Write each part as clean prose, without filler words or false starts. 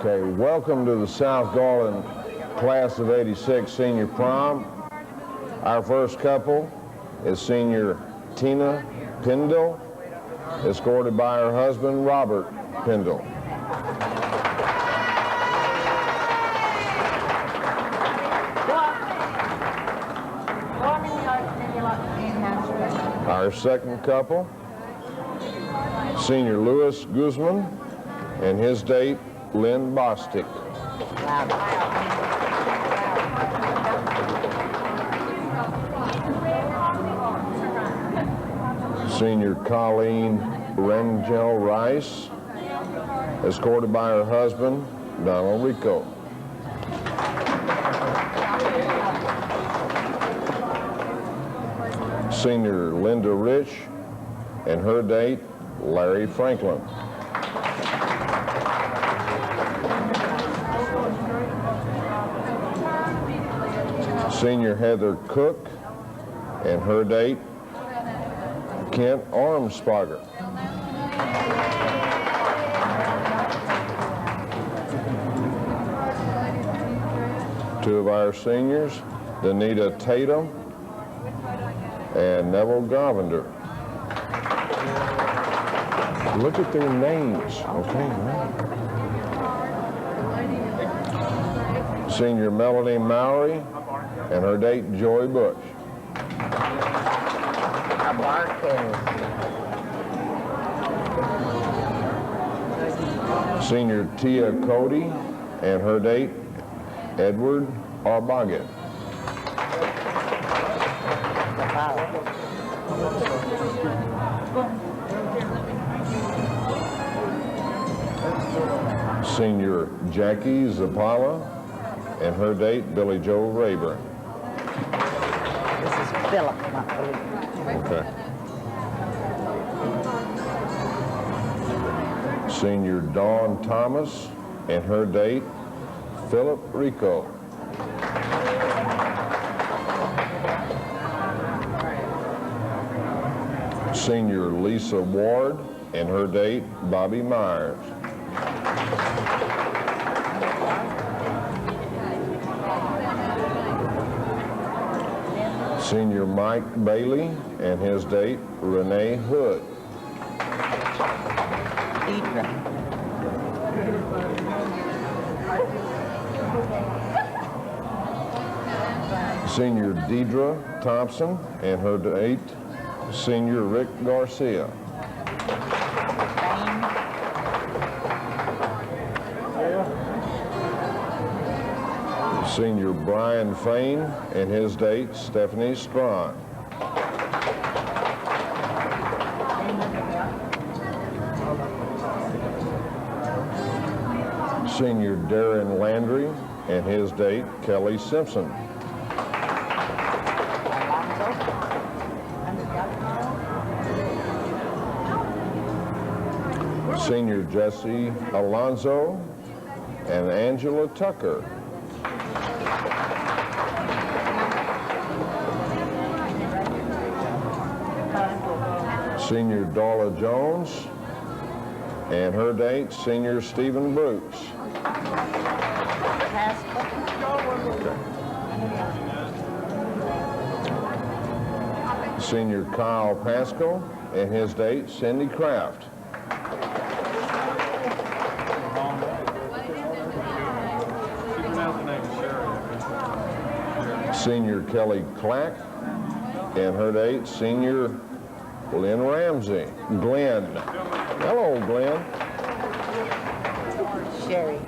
Okay, welcome to the South Garland class of '86 senior prom. Our first couple is senior Tina Pendle, escorted by her husband, Robert Pendle. Our second couple, senior Louis Guzman and his date, Lynn Bostic. Senior Colleen Rangel Rice, escorted by her husband, Donald Rico. Senior Linda Rich and her date, Larry Franklin. Senior Heather Cook and her date, Kent Armsparger. Two of our seniors, Danita Tatum and Neville Govender. Look at their names, okay, right? Senior Melanie Mowry and her date, Joy Bush. Senior Tia Cody and her date, Edward Arbaget. Senior Jackie Zapala and her date, Billy Joe Rayburn. This is Philip, not Billy. Okay. Senior Dawn Thomas and her date, Philip Rico. Senior Lisa Ward and her date, Bobby Myers. Senior Mike Bailey and his date, Renee Hood. Senior Deidre Thompson and her date, Senior Rick Garcia. Senior Brian Fain and his date, Stephanie Strawn. Senior Darren Landry and his date, Kelly Simpson. Senior Jesse Alonzo and Angela Tucker. Senior Darla Jones and her date, Senior Stephen Brooks. Senior Kyle Pascal and his date, Cindy Kraft. Senior Kelly Clack and her date, Senior Glenn Ramsey. Glenn. Hello, Glenn. Sherry.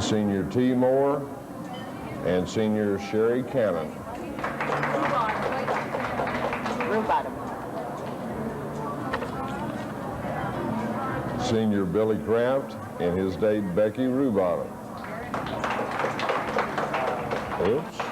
Senior T. Moore and Senior Sherry Cannon. Senior Billy Kraft and his date, Becky Rubottom. Oops.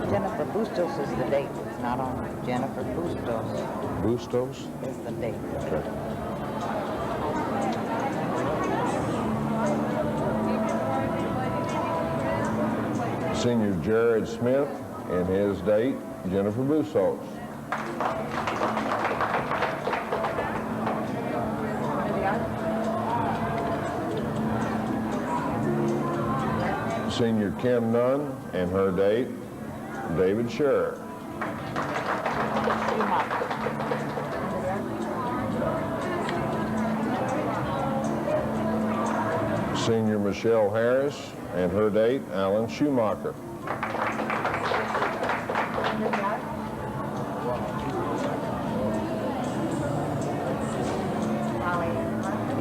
Jennifer Bustos is the date. It's not on Jennifer Bustos. Bustos? Is the date. Okay. Senior Jared Smith and his date, Jennifer Bustos. Senior Kim Nunn and her date, David Scherer. Senior Michelle Harris and her date, Alan Schumacher.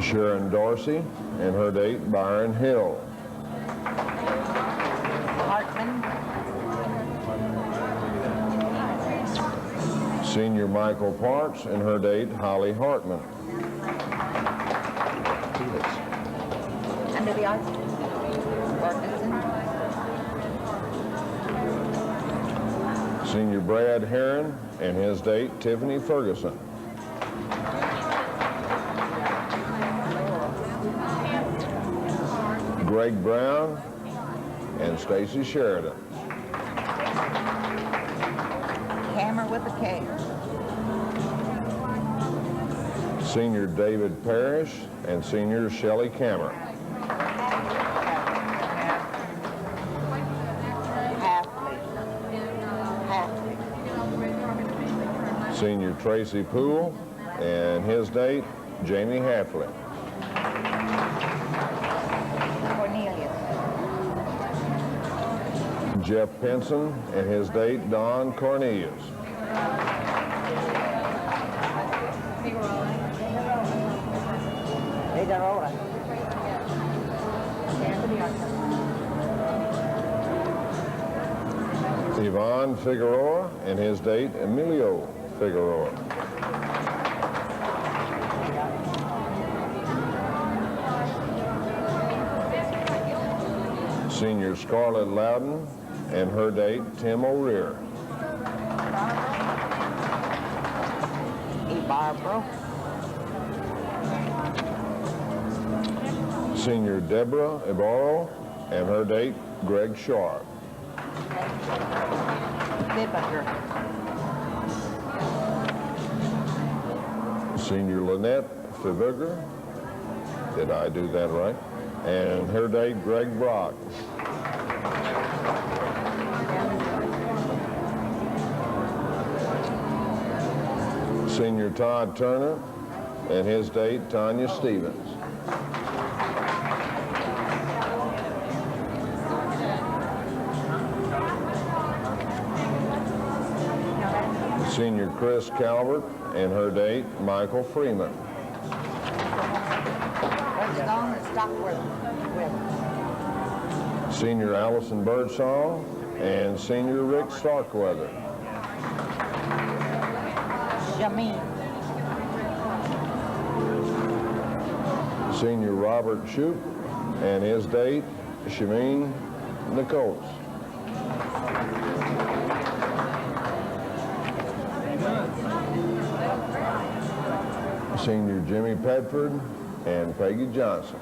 Sharon Dorsey and her date, Byron Hill. Senior Michael Parks and her date, Holly Hartman. Under the ice. Senior Brad Heron and his date, Tiffany Ferguson. Greg Brown and Stacy Sheridan. Hammer with a K. Senior David Parrish and senior Shelley Kammer. Senior Tracy Poole and his date, Jamie Halfley. Jeff Pinson and his date, Don Cornelius. Yvonne Figueroa and his date, Emilio Figueroa. Senior Scarlett Loudon and her date, Tim O'Rear. Barbara. Senior Deborah Ibarro and her date, Greg Sharp. Senior Lynette Fiviger, did I do that right? And her date, Greg Brock. Senior Todd Turner and his date, Tanya Stevens. Senior Chris Calvert and her date, Michael Freeman. Senior Allison Birdsong and senior Rick Starkweather. Senior Robert Shoup and his date, Shameen Nichols. Senior Jimmy Pedford and Peggy Johnson.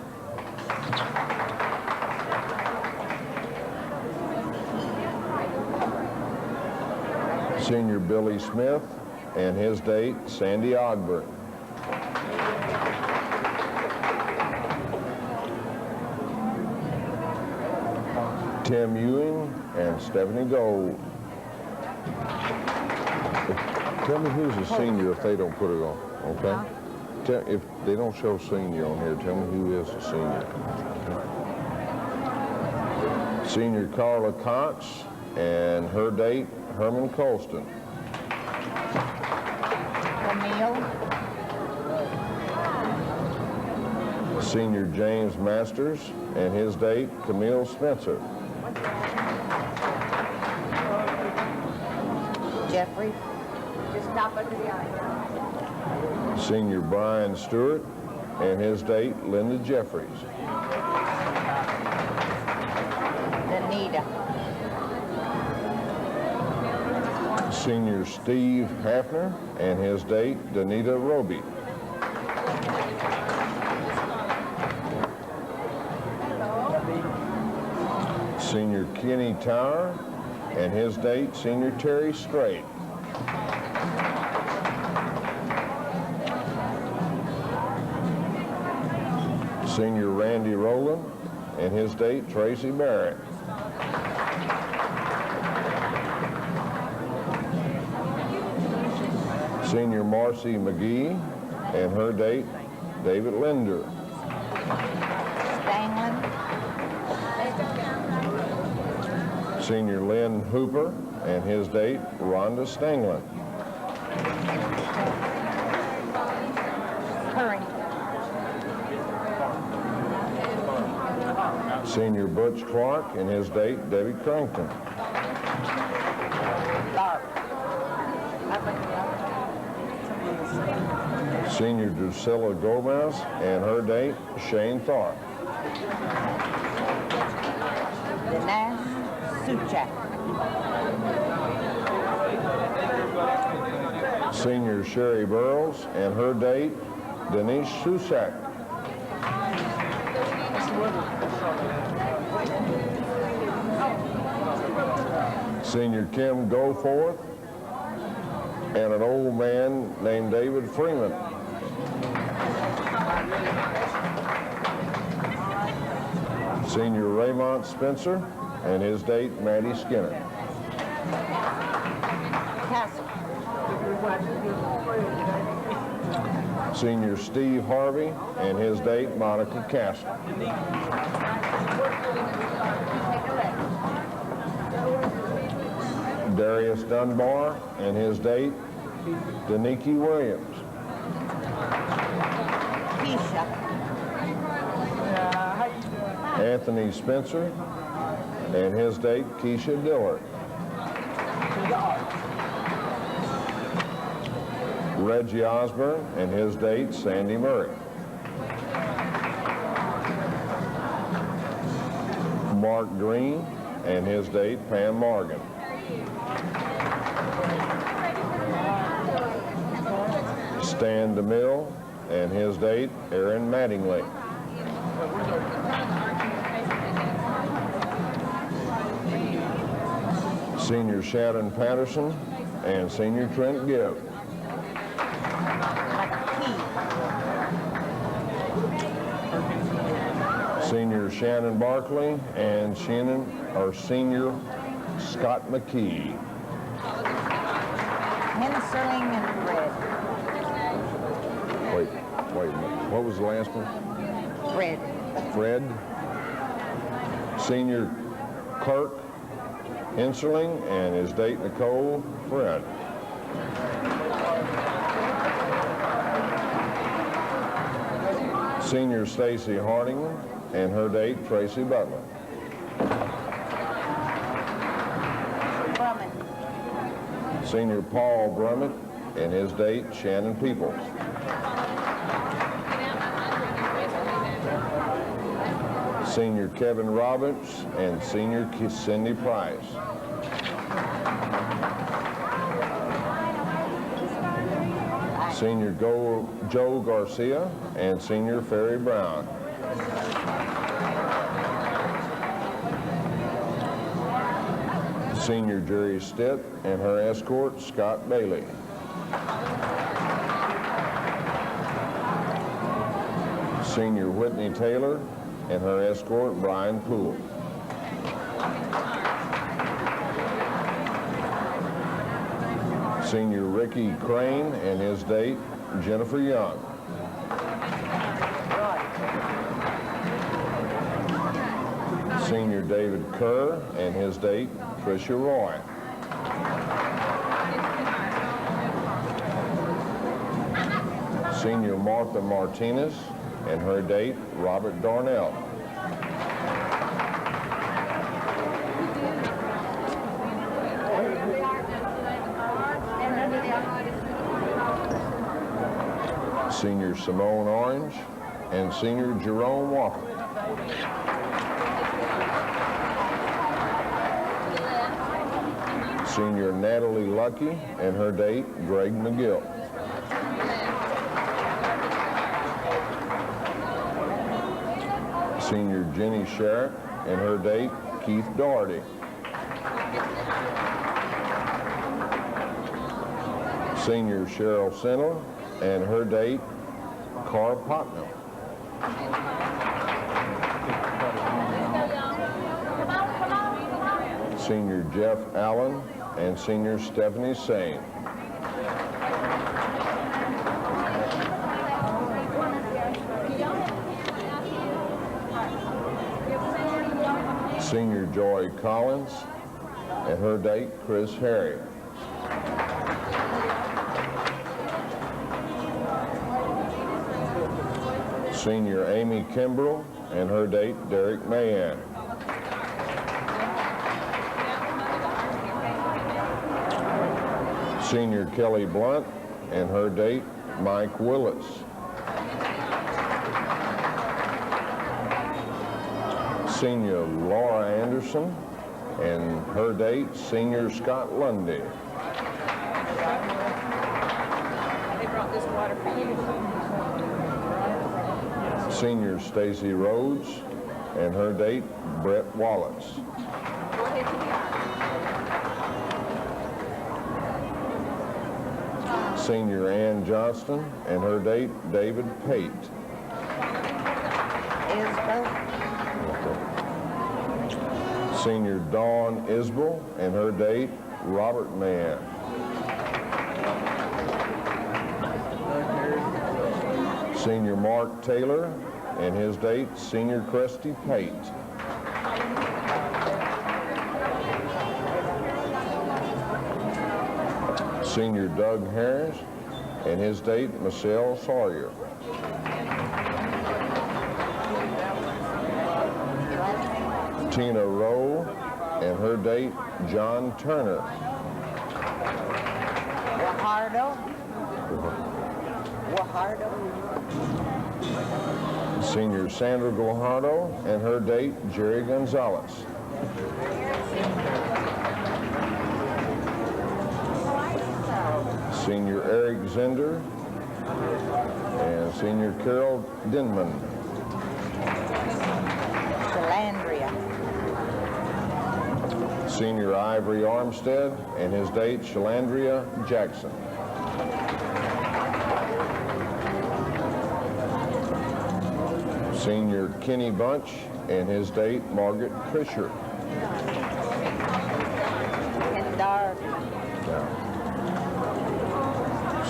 Senior Billy Smith and his date, Sandy Ogburn. Tim Ewing and Stephanie Gold. Tell me who's a senior if they don't put it on, okay? If they don't show senior on here, tell me who is a senior. Senior Carla Cox and her date, Herman Colston. Senior James Masters and his date, Camille Spencer. Jeffrey. Just stop under the eye. Senior Brian Stewart and his date, Linda Jeffries. Danita. Senior Steve Hafner and his date, Danita Roby. Senior Kenny Tower, and his date, Senior Terry Strait. Senior Randy Rowland, and his date, Tracy Barrett. Senior Marcy McGee, and her date, David Linder. Stanglin. Senior Lynn Hooper, and his date, Rhonda Stanglin. Curry. Senior Butch Clark, and his date, Debbie Crankton. Senior Drusilla Gomez, and her date, Shane Tharp. Dinesh Suchak. Senior Sherry Burrows, and her date, Denise Susak. Senior Kim Goforth, and an old man named David Freeman. Senior Raymond Spencer, and his date, Maddie Skinner. Castle. Senior Steve Harvey, and his date, Monica Castle. Darius Dunbar, and his date, Deniki Williams. Keisha. Anthony Spencer, and his date, Keisha Dillard. Reggie Osborne, and his date, Sandy Murray. Mark Green, and his date, Pam Morgan. Stan DeMille, and his date, Aaron Mattingly. Senior Shannon Patterson, and Senior Trent Gibb. Senior Shannon Barkley, and Senior Scott McKee. Henserling and Wait, what was the last one? Fred. Fred. Senior Kirk Henserling, and his date, Nicole Fred. Senior Stacy Hardingman, and her date, Tracy Butler. Brummett. Senior Paul Brummett, and his date, Shannon Peoples. Senior Kevin Roberts, and Senior Cindy Price. Senior Joe Garcia, and Senior Ferry Brown. Senior Jerry Stitt, and her escort, Scott Bailey. Senior Whitney Taylor, and her escort, Brian Poole. Senior Ricky Crane, and his date, Jennifer Young. Senior David Kerr, and his date, Tricia Roy. Senior Martha Martinez, and her date, Robert Darnell. Senior Simone Orange, and Senior Jerome Walker. Senior Natalie Lucky, and her date, Greg McGill. Senior Jenny Sherrick, and her date, Keith Doherty. Senior Cheryl Sennell and her date, Cara Potnam. Senior Jeff Allen and senior Stephanie Sane. Senior Joy Collins and her date, Chris Harry. Senior Amy Kimbrell and her date, Derek Mahan. Senior Kelly Blunt and her date, Mike Willis. Senior Laura Anderson and her date, Senior Scott Lundy. They brought this water for you. Senior Stacy Rhodes and her date, Brett Wallace. Senior Ann Johnston and her date, David Pate. Isbell. Senior Dawn Isbell and her date, Robert Mann. Senior Mark Taylor and his date, Senior Krusty Pate. Senior Doug Harris and his date, Michelle Sawyer. Tina Rowe and her date, John Turner. Guajardo. Senior Sandra Guajardo and her date, Jerry Gonzalez. Senior Eric Zender and Senior Carol Denman. Shalandria. Senior Ivory Armstead and his date, Shalandria Jackson. Senior Kenny Bunch and his date, Margaret Fisher.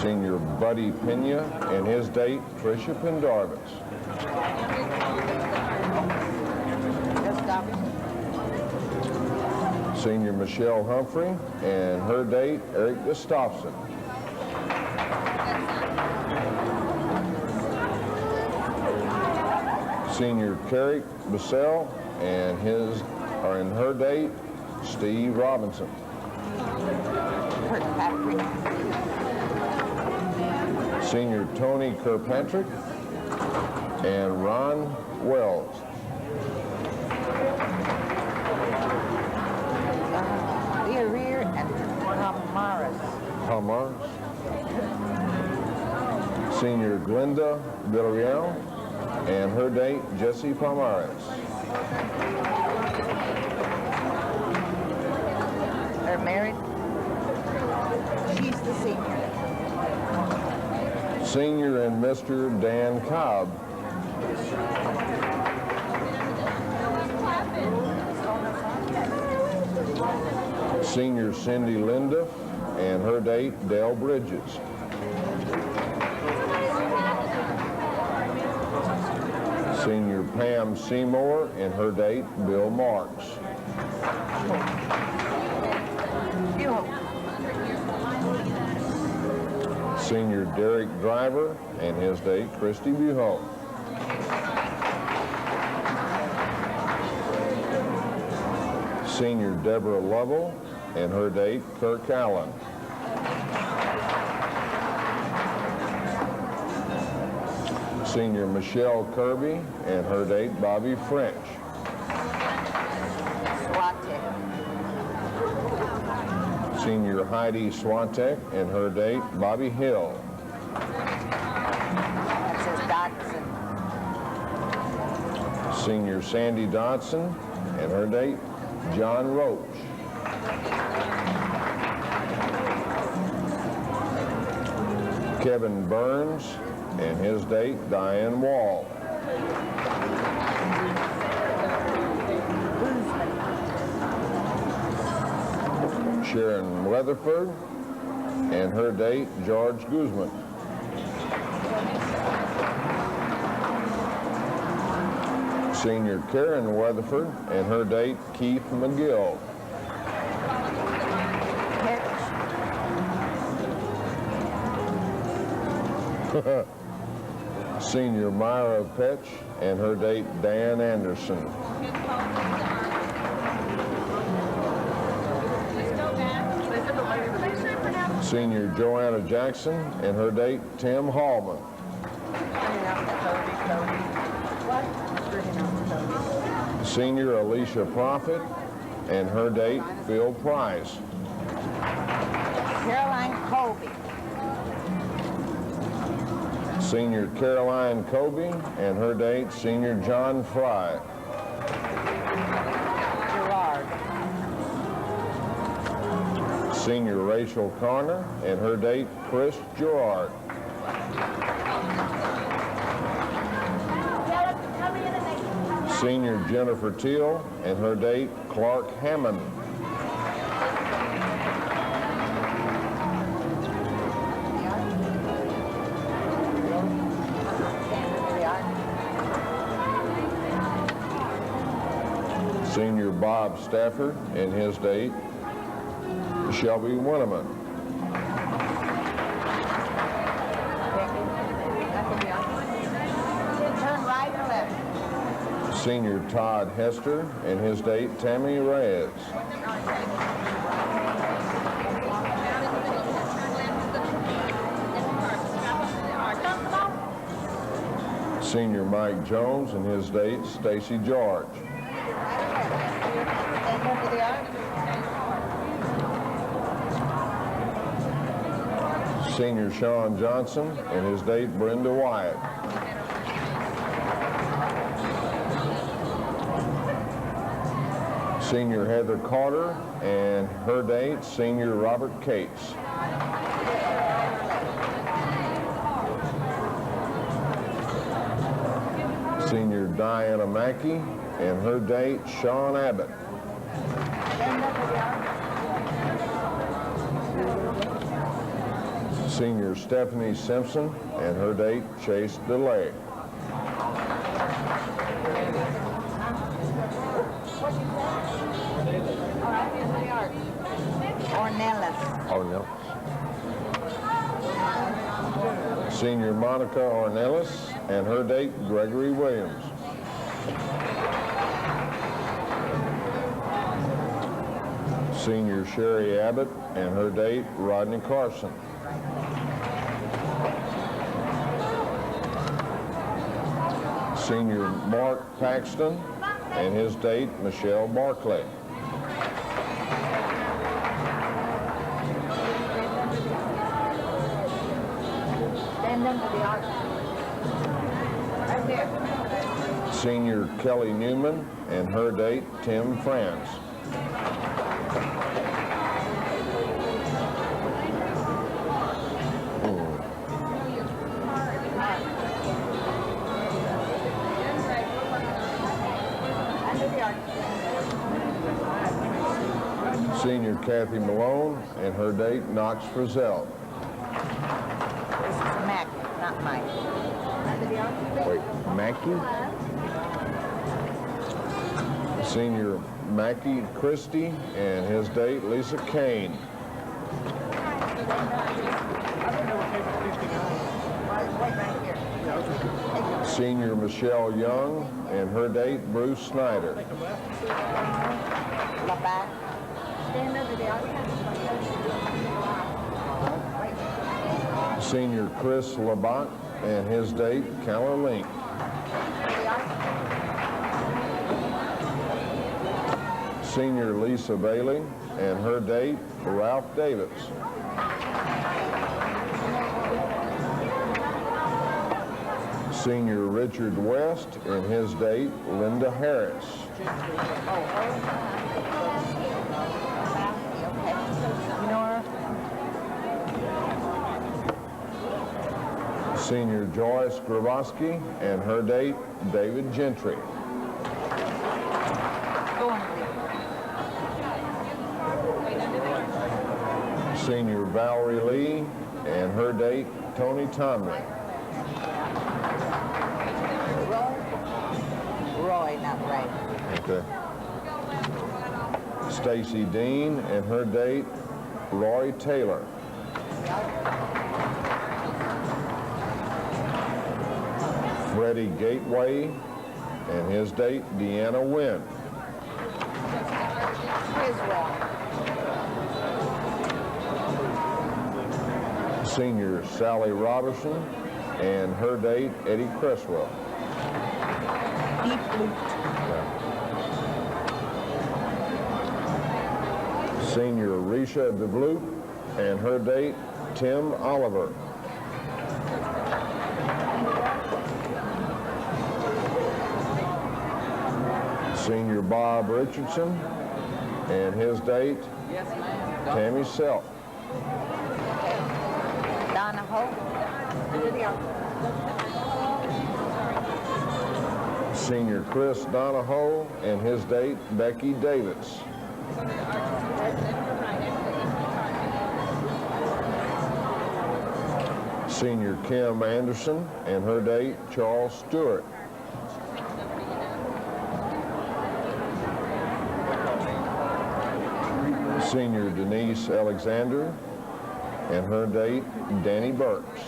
Senior Buddy Pena and his date, Tricia Pendarvis. Senior Michelle Humphrey and her date, Eric Gustafson. Senior Carrick Bissell and her date, Steve Robinson. Kirkpatrick. Senior Tony Kirkpatrick and Ron Wells. Lear and Palmares. Senior Glenda Villarreal and her date, Jesse Palmares. They're married. She's the senior. Senior and Mr. Dan Cobb. Senior Cindy Linda and her date, Dale Bridges. Senior Pam Seymour and her date, Bill Marks. Senior Derek Driver and his date, Christy Buho. Senior Deborah Lovell and her date, Kirk Allen. Senior Michelle Kirby and her date, Bobby French. Senior Heidi Swantek and her date, Bobby Hill. That says Dodson. Senior Sandy Dodson and her date, John Roach. Kevin Burns, and his date, Diane Wall. Sharon Weatherford, and her date, George Guzman. Senior Karen Weatherford, and her date, Keith McGill. Senior Myra Petch, and her date, Dan Anderson. Senior Joanna Jackson, and her date, Tim Hallman. Senior Alicia Prophet, and her date, Phil Price. Caroline Colby. Senior Caroline Colby, and her date, Senior John Fry. Gerard. Senior Rachel Carner, and her date, Chris Gerard. Senior Jennifer Teal, and her date, Clark Hammond. Senior Bob Stafford, and his date, Shelby Winneman. Turn right or left? Senior Todd Hester, and his date, Tammy Reyes. Senior Mike Jones, and his date, Stacy George. Stand up to the arch. Senior Sean Johnson, and his date, Brenda Wyatt. Senior Heather Carter, and her date, Senior Robert Cates. Senior Diana Mackey, and her date, Sean Abbott. Senior Stephanie Simpson, and her date, Chase DeLay. Ornelas. Ornelas. Senior Monica Ornelas, and her date, Gregory Williams. Senior Sherry Abbott, and her date, Rodney Carson. Senior Mark Paxton, and his date, Michelle Barclay. Stand up to the arch. Right there. Senior Kelly Newman, and her date, Tim France. Senior Kathy Malone, and her date, Knox Frizzell. This is Mac, not Mike. Wait, Mackey? Senior Mackey Christie, and his date, Lisa Kane. Senior Michelle Young, and her date, Bruce Snyder. Labatt. Senior Chris Labatt, and his date, Keller Link. Senior Lisa Bailey, and her date, Ralph Davis. Senior Richard West and his date, Linda Harris. You know her? Senior Joyce Grabowski and her date, David Gentry. Go on. Senior Valerie Lee and her date, Tony Tomlin. Roy, not right. Okay. Stacy Dean and her date, Roy Taylor. Freddie Gateway and his date, Deanna Wynn. Senior Sally Robertson and her date, Eddie Cresswell. Deep flute. Senior Risha DeBloop and her date, Tim Oliver. Senior Bob Richardson and his date, Tammy Self. Donna Hope. Senior Chris Donahoe and his date, Becky Davis. Senior Kim Anderson and her date, Charles Stewart. Senior Denise Alexander and her date, Danny Burks.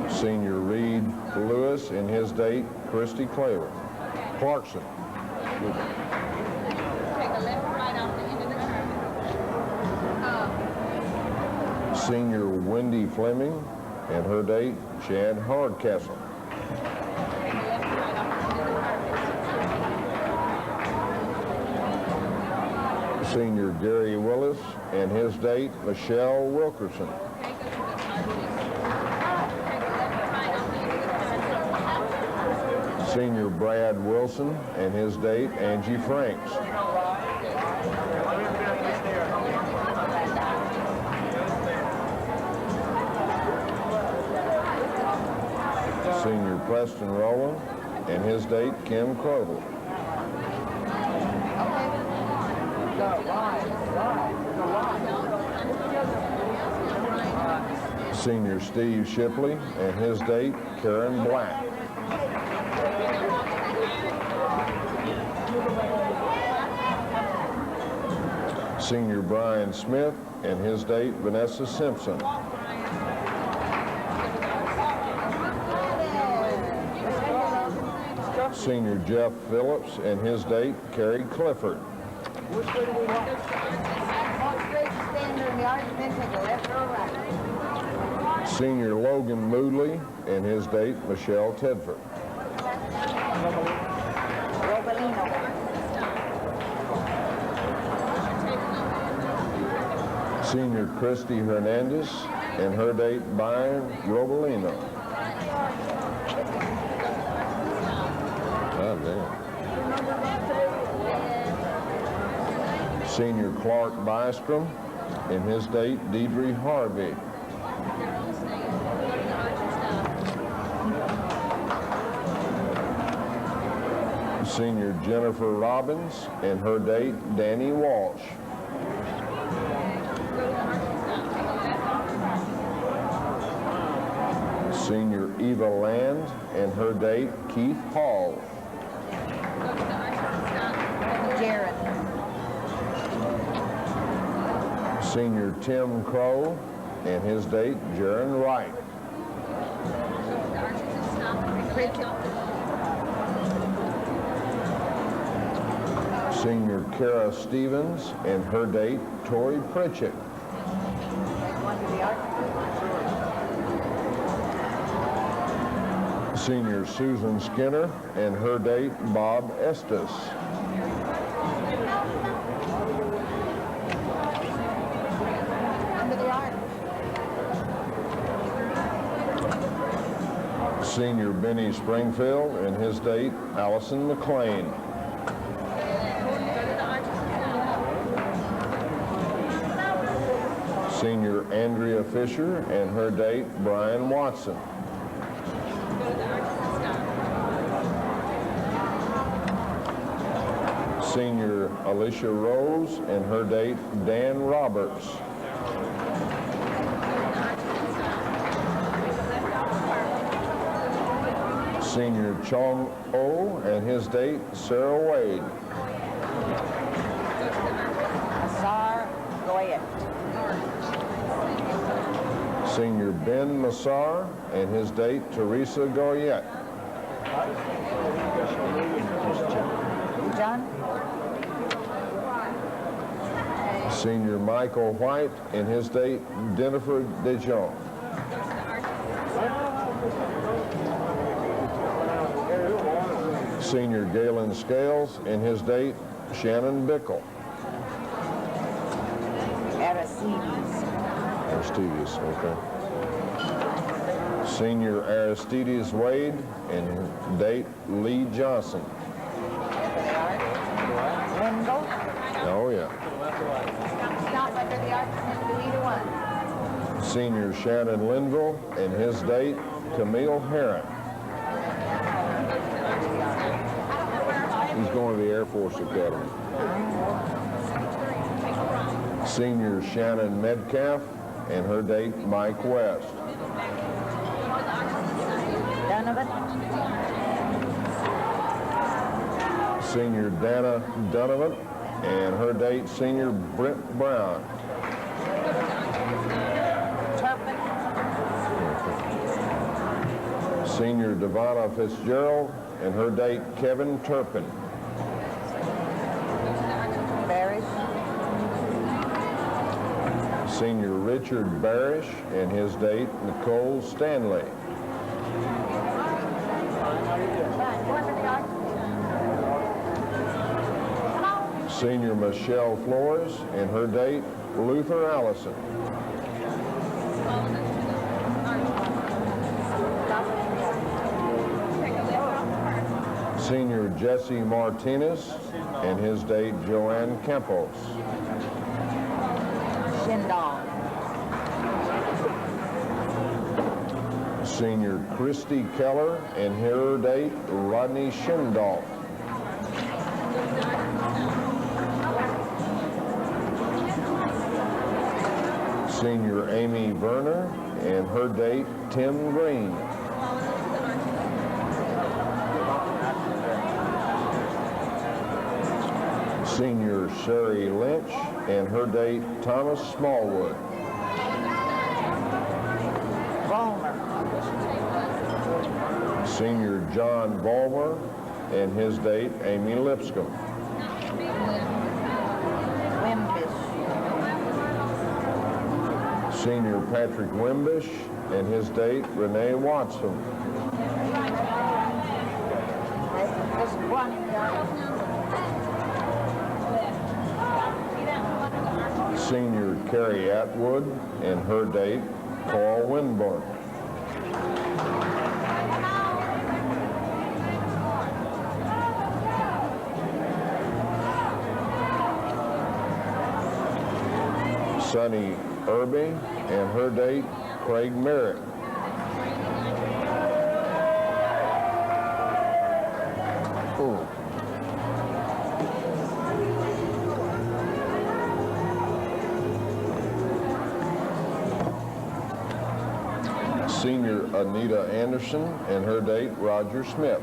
Senior Reed Lewis and his date, Christy Clarkson. Take a left right off the end of the curve. Senior Wendy Fleming and her date, Chad Hardcastle. Senior Gary Willis and his date, Michelle Wilkerson. Senior Brad Wilson and his date, Angie Franks. Senior Preston Rowland and his date, Kim Crowell. Senior Steve Shipley and his date, Karen Black. Senior Brian Smith and his date, Vanessa Simpson. Senior Jeff Phillips and his date, Carrie Clifford. Senior Logan Moodley and his date, Michelle Tedford. Senior Christy Hernandez and her date, Byron Robolino. Oh, damn. Senior Clark Bystrom and his date, Deidre Harvey. Senior Jennifer Robbins and her date, Danny Walsh. Senior Eva Land and her date, Keith Hall. Jared. Senior Tim Crow and his date, Jaron Wright. Senior Kara Stevens and her date, Tori Pritchett. Senior Susan Skinner and her date, Bob Estes. Senior Benny Springfield and his date, Allison McLean. Senior Andrea Fisher and her date, Brian Watson. Senior Alicia Rose and her date, Dan Roberts. Senior Chong O and his date, Sarah Wade. Massar Goyette. Senior Ben Massar and his date, Teresa Goyette. John? Senior Michael White and his date, Jennifer DeJong. Senior Galen Scales and his date, Shannon Bickle. Aristides, okay. Senior Aristides Wade and date, Lee Johnson. Wendell? Oh, yeah. Stop under the arch and do either one. Senior Shannon Linville and his date, Camille Herron. He's going to the Air Force Academy. Senior Shannon Metcalf and her date, Mike West. Donovan? Senior Dana Donovan and her date, Senior Brent Brown. Turpin? Senior Devonna Fitzgerald and her date, Kevin Turpin. Barish? Senior Richard Barish and his date, Nicole Stanley. Senior Michelle Flores and her date, Luther Allison. Senior Jesse Martinez and his date, Joanne Campos. Shindong? Senior Christy Keller and her date, Rodney Schindolf. Senior Amy Werner and her date, Tim Green. Senior Sherry Lynch and her date, Thomas Smallwood. Vollmer? Senior John Vollmer and his date, Amy Lipscomb. Wimbish? Senior Patrick Wimbish and his date, Renee Watson. Just one. Senior Carrie Atwood and her date, Paul Winburn. Sunny Irby and her date, Craig Merrick. Ooh. Senior Anita Anderson and her date, Roger Smith.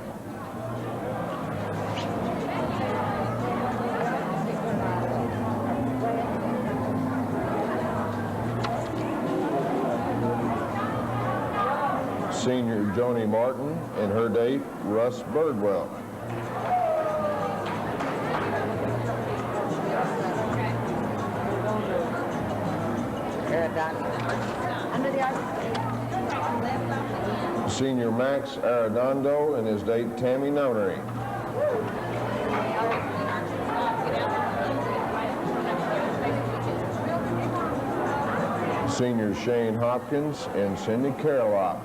Senior Joni Martin and her date, Russ Birdwell. Under the arch? Senior Max Arredondo and his date, Tammy Nonnery. Senior Shane Hopkins and Cindy Carolop.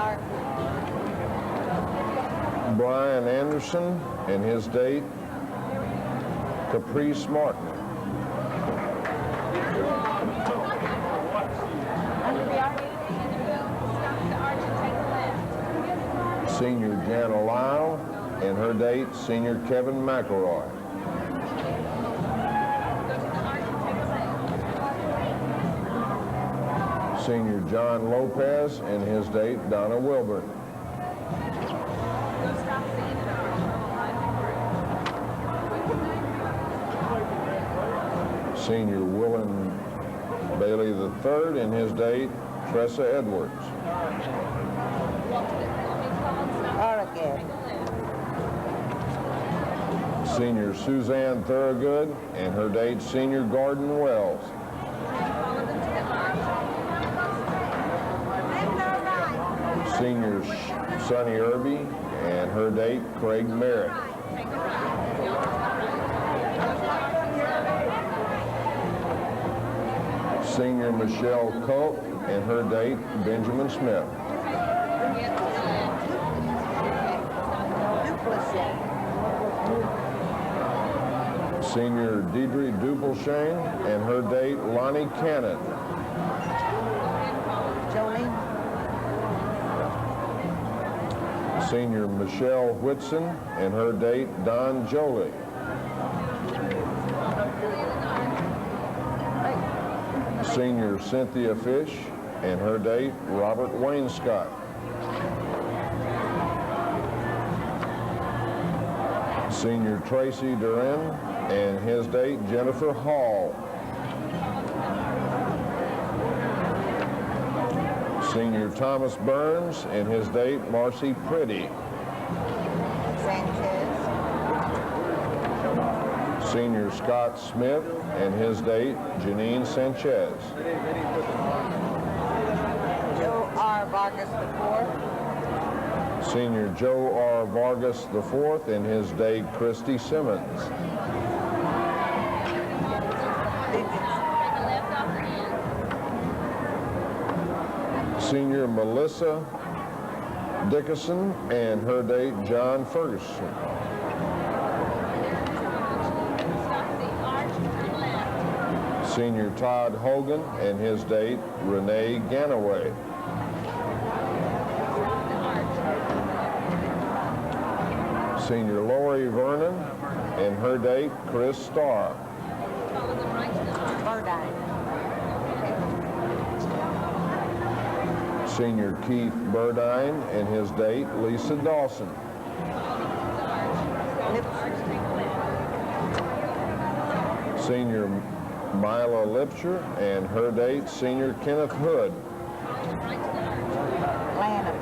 arc. Brian Anderson and his date, Caprice Martin. Under the arc. Stop the arch and take the left. Senior Jana Lyle and her date, Senior Kevin McElroy. Go to the arch and take the left. Senior John Lopez and his date, Donna Wilburn. Go stop at the end of the arch. Senior Willen Bailey III and his date, Tressa Edwards. Oregon. Senior Suzanne Thorogood and her date, Senior Garden Wells. Senior Sonny Irby and her date, Craig Merritt. Senior Michelle Culp and her date, Benjamin Smith. Senior Deidre Dupelshane and her date, Lonnie Cannon. Jolene. Senior Michelle Whitson and her date, Don Jolie. Senior Cynthia Fish and her date, Robert Wainscott. Senior Tracy Duran and his date, Jennifer Hall. Senior Thomas Burns and his date, Marcy Pretty. Sanchez. Senior Scott Smith and his date, Janine Sanchez. Joe R. Vargas IV. Senior Joe R. Vargas IV and his date, Christy Simmons. Senior Melissa Dickinson and her date, John Ferguson. Senior Todd Hogan and his date, Renee Ganaway. Senior Lori Vernon and her date, Chris Starr. Burdine. Senior Keith Burdine and his date, Lisa Dawson. Senior Mila Lipscher and her date, Senior Kenneth Hood. Lanham.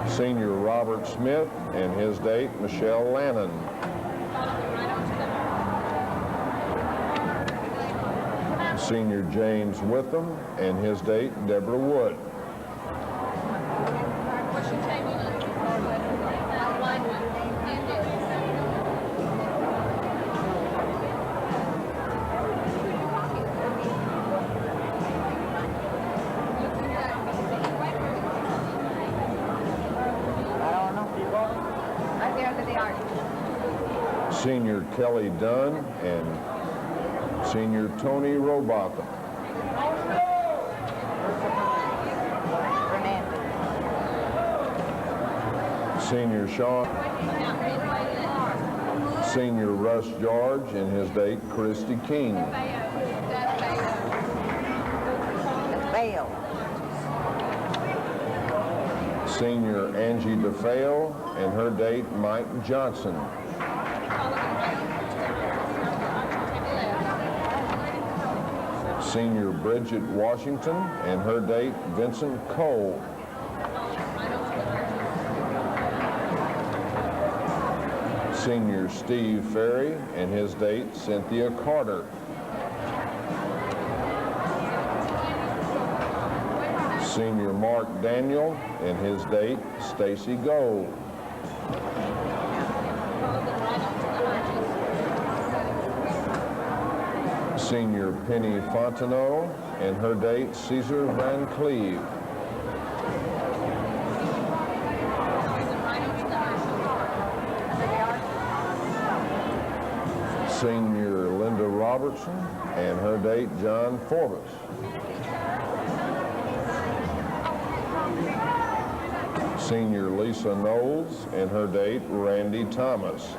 Senior Robert Smith and his date, Michelle Lannon. Senior James Witham and his date, Deborah Wood. Right there under the arch. Senior Kelly Dunn and Senior Tony Robotham. Fernandez. Senior Sean. Senior Russ George and his date, Christy King. Bale. Senior Angie DeFeo and her date, Mike Johnson. Senior Bridget Washington and her date, Vincent Cole. Senior Steve Ferry and his date, Cynthia Carter. Senior Mark Daniel and his date, Stacy Gold. Senior Penny Fontenot and her date, Caesar Van Cleve. Senior Linda Robertson and her date John Forbes. Senior Lisa Knowles and her date Randy Thomas.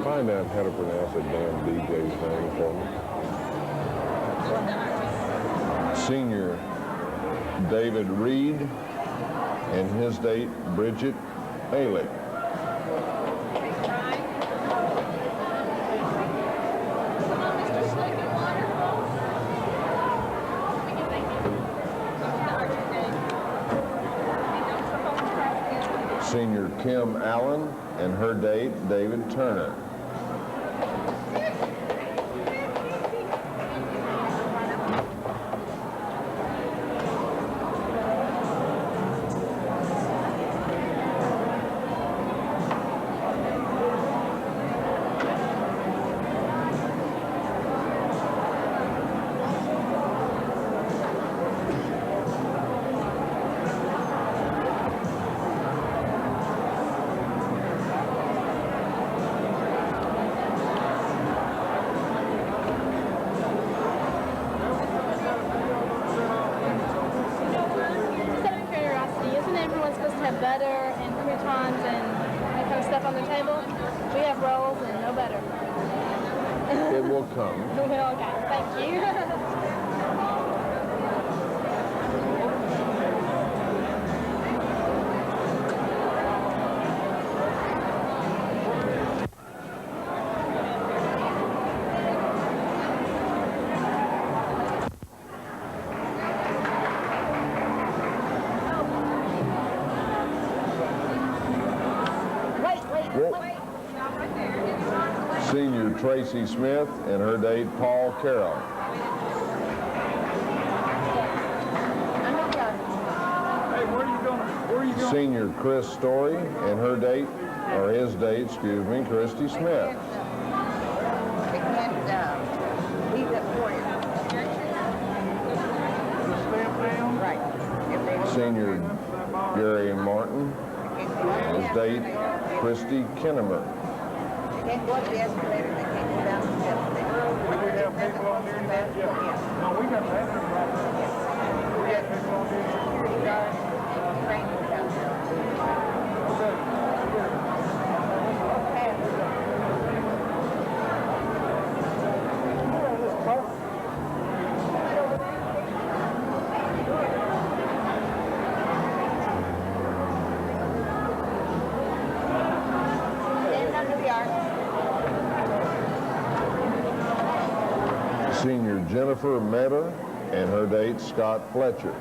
Find out how to pronounce that damn DJ's name for me. Senior David Reed and his date Bridget Haley. Senior Kim Allen and her date David Turner. Butter and croutons and that kind of stuff on the table. We have rolls and no butter. It will come. Well, okay, thank you. Senior Tracy Smith and her date Paul Carroll. Hey, where are you going? Senior Chris Story and her date, or his date, excuse me, Christy Smith. They can't leave it for you. Stamp down? Right. If they Senior Gary Martin and his date Christy Kinnemer. They can't go up the escalator, they can't go down the steps. We have people on there now? Yeah. No, we got that. We got people on there. Security guards, trainers out there. Stand under the arc. Senior Jennifer Metter and her date Scott Fletcher.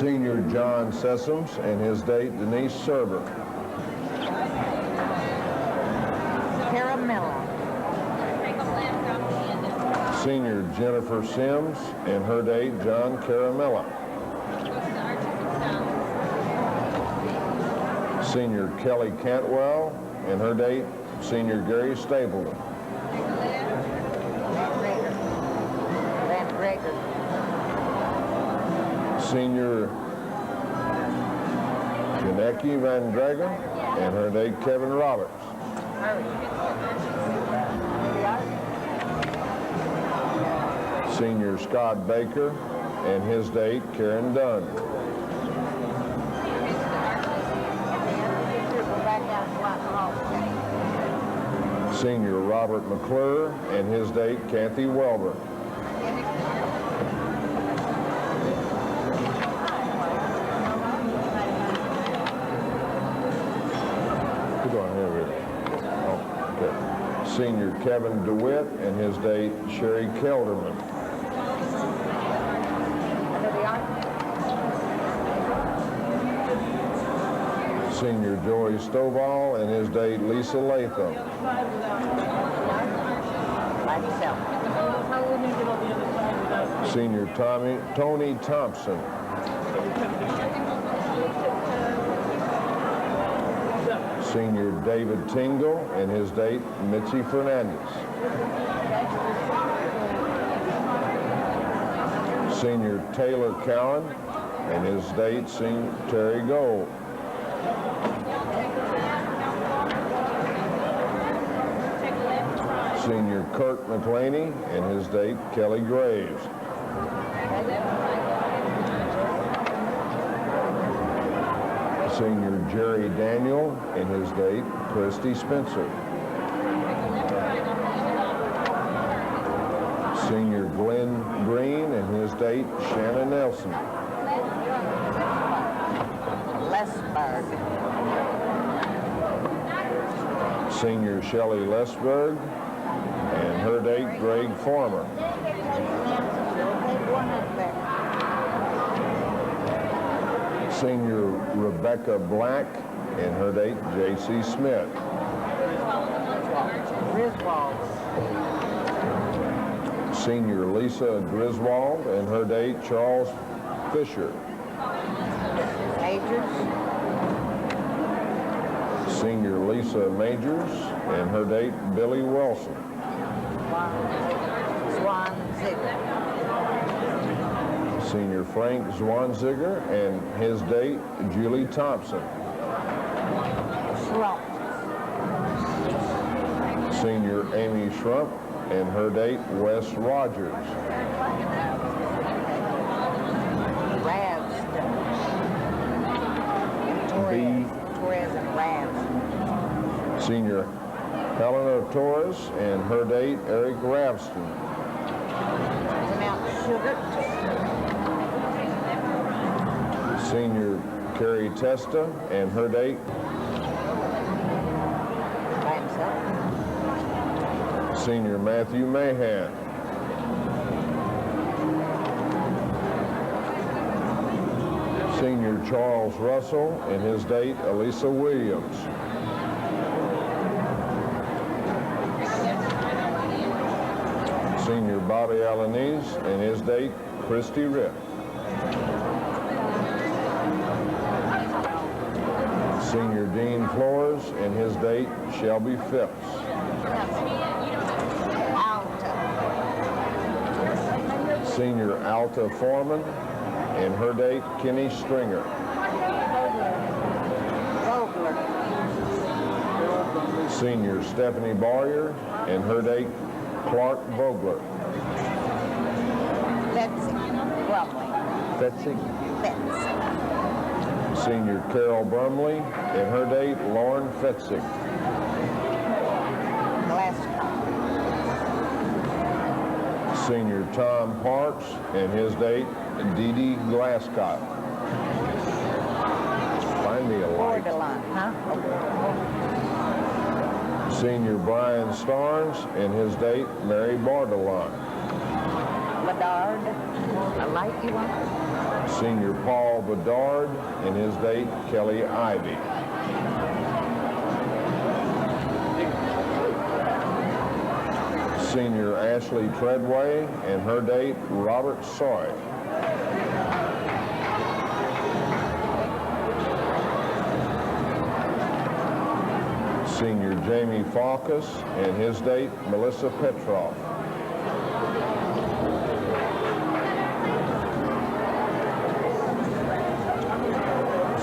Senior John Sessoms and his date Denise Serber. Caramella. Senior Jennifer Sims and her date John Caramella. Senior Kelly Cantwell and her date Senior Gary Stapleton. Van Gregor. Senior Janecki Van Dragon and her date Kevin Roberts. Senior Scott Baker and his date Karen Dunn. Senior Robert McClure and his date Kathy Welber. Senior Kevin DeWitt and his date Sherry Kelderman. Senior Joey Stovall and his date Lisa Latham. Senior Tony Thompson. Senior David Tingle and his date Mitzi Fernandez. Senior Taylor Cowan and his date Terry Gold. Senior Kirk McClaney and his date Kelly Graves. Senior Jerry Daniel and his date Christy Spencer. Senior Glenn Green and his date Shannon Nelson. Lesberg. Senior Shelley Lesberg and her date Greg Farmer. Senior Rebecca Black and her date J.C. Smith. Griswold. Senior Lisa Griswold and her date Charles Fisher. Majors. Senior Lisa Majors and her date Billy Wilson. Zwanziger. Senior Frank Zwanziger and his date Julie Thompson. Shrump. Senior Amy Shrump and her date Wes Rogers. Ravston. Torres and Ravston. Senior Helena Torres and her date Eric Ravston. Mount Sugar. Senior Carrie Testa and her date By himself. Senior Matthew Mahan. Senior Charles Russell and his date Elisa Williams. Senior Bobby Alanese and his date Christy Ripp. Senior Dean Flores and his date Shelby Phipps. Alta. Senior Alta Foreman and her date Kenny Stringer. Vogler. Senior Stephanie Boyer and her date Clark Vogler. Betsy. Brumley. Betsy. Betts. Senior Carol Brumley and her date Lauren Fetzig. Glasgow. Senior Tom Parks and his date Dee Dee Glasgow. Find me a light. Bordelon, huh? Senior Brian Starnes and his date Mary Bardelon. Bedard. A light you want? Senior Paul Bedard and his date Kelly Ivy. Senior Ashley Treadway and her date Robert Soy. Senior Jamie Falkus and his date Melissa Petroff.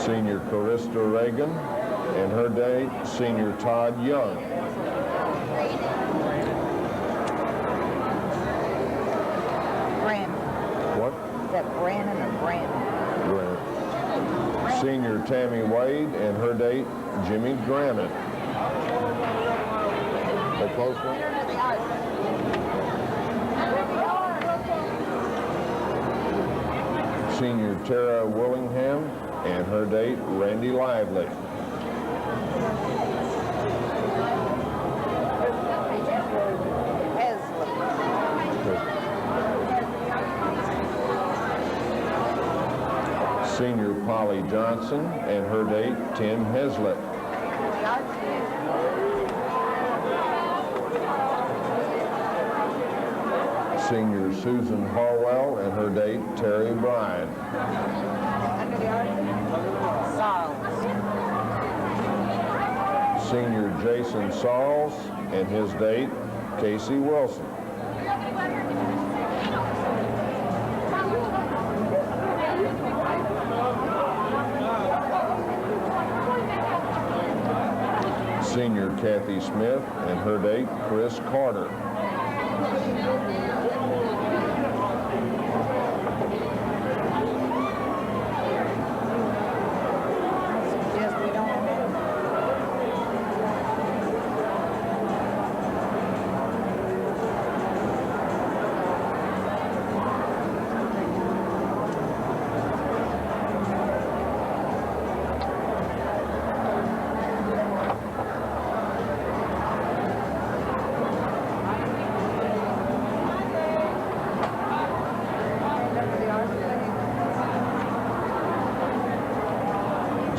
Senior Carista Reagan and her date Senior Todd Young. Brandon. What? Is that Brandon or Brandon? Grant. Senior Tammy Wade and her date Jimmy Grannon. A close one? Senior Tara Willingham and her date Randy Lively. Senior Polly Johnson and her date, Tim Heslett. Senior Susan Harwell and her date, Terry Bryan. Senior Jason Sarles and his date, Casey Wilson. Senior Kathy Smith and her date, Chris Carter.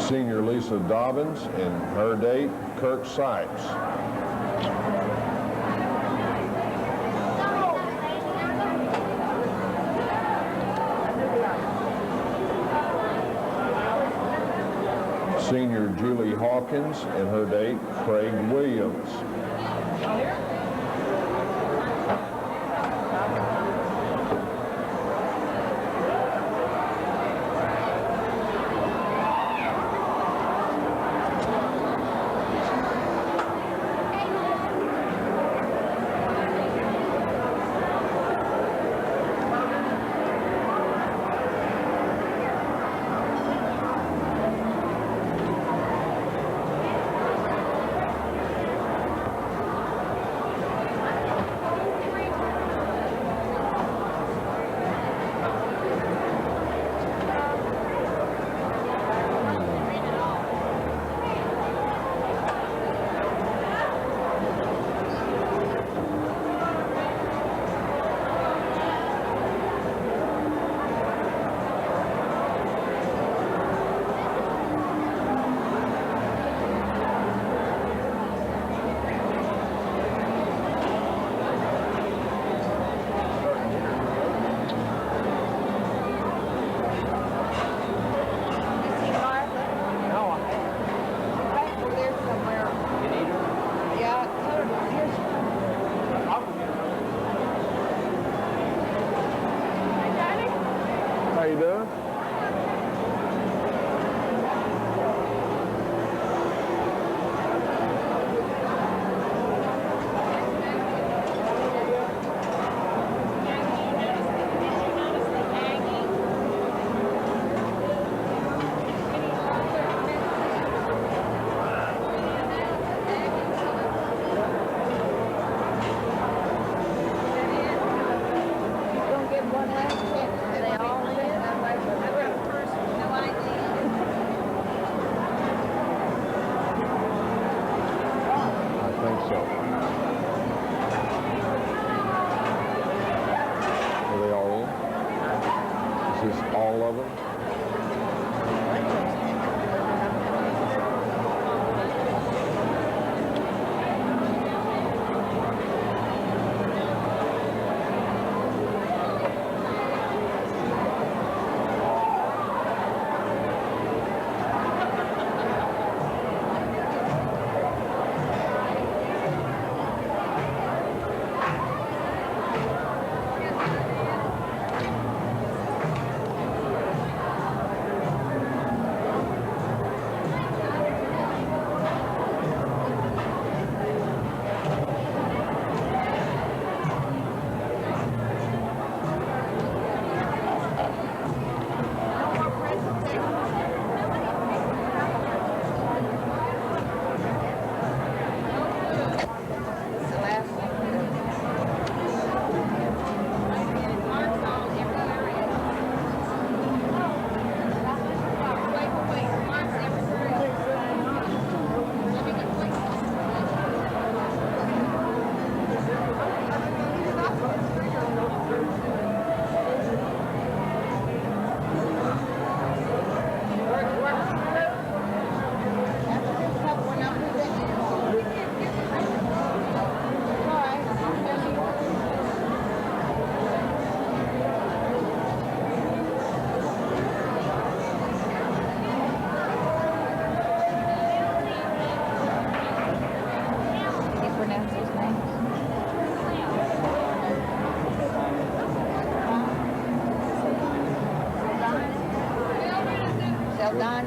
Senior Lisa Dobbins and her date, Kirk Sipes. Senior Julie Hawkins and her date, Craig Williams. How you doing? All of them?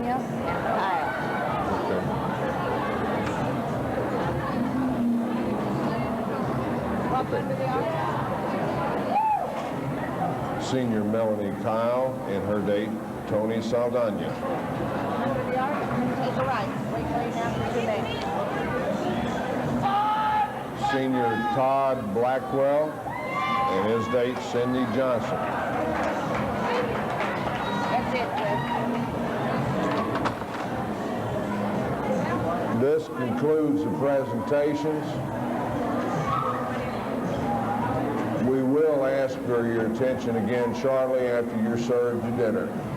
Saldana and Kyle. Walk under the arch. Senior Melanie Kyle and her date, Tony Saldana. Under the arch. Take a right. Wait down for your name. Senior Todd Blackwell and his date, Cindy Johnson. That's it, Jeff. This concludes the presentations. We will ask for your attention again shortly after you're served your dinner.